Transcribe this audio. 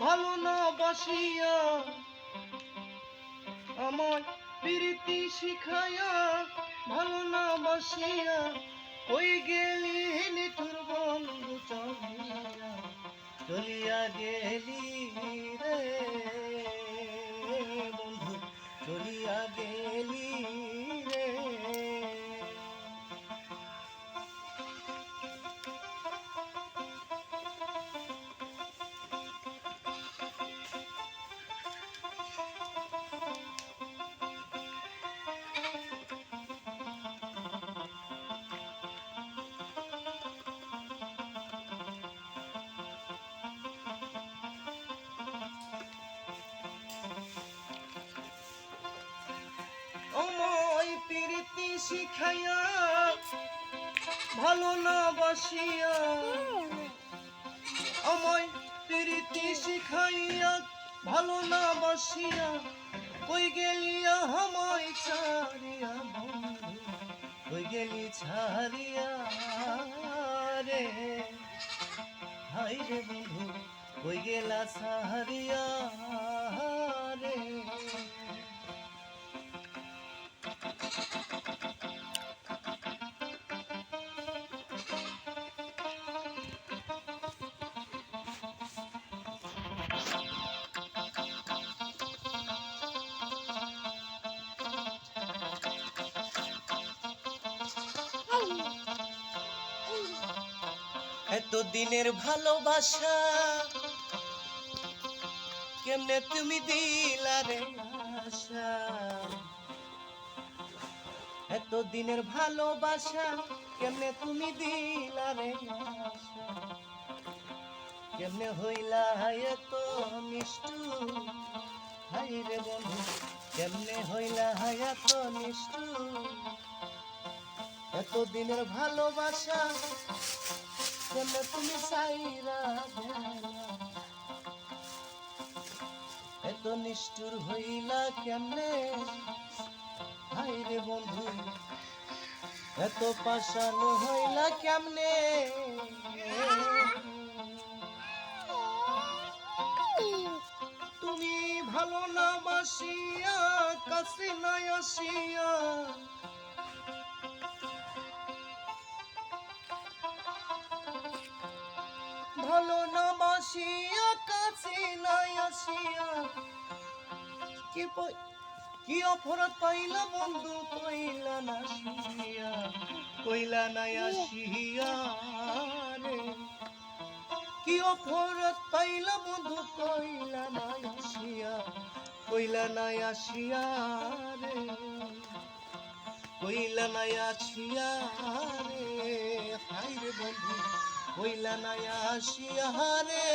ভালো না বাসিয়া আমার প্রীতি শিখাইয়া ভালো না বাসিয়া ওই গেলি নিঠুর বন্ধু চলিয়া চলিয়া গেলি রে বন্ধু চলিয়া গেলি রে। আমায় প্রীতি শিখাইয়া ভালো না বাসিয়া আমায় প্রীতি শিখাইয়া ভালো না বাসিয়া কই গেলিয়া আমায় ছাড়িয়া বন্ধু কই গেলি ছাড়িয়া রে হাই রে বন্ধু কই গেলা ছাড়িয়া রে। এত দিনের ভালোবাসা কেমনে তুমি দিলা রে আশা, এত দিনের ভালোবাসা কেমনে তুমি দিলা রে আশা, কেমনে হইলা এত নিষ্ঠুর হাই রে বন্ধু কেমনে হইলা এত নিষ্ঠুর, এত দিনের ভালোবাসা কেমনে তুমি চাইরা গেলা, এত নিষ্ঠুর হইলা কেমনে হাই রে বন্ধু এত পাষাণ হইলা কেমনে। তুমি ভালো না বাসিয়া কাছে নাই আসিয়া ভালো না বাসিয়া কাছে নাই আসিয়া কি অপরাধ পাইলা বন্ধু কইলা না আসিয়া কইলা নাই আসিয়া রে, কি অপরাধ পাইলা বন্ধু কইলা নাই আসিয়া কইলা নাই আসিয়া রে, কইলা নাই আসিয়া রে হাই রে বন্ধু কইলা নাই আসিয়া রে।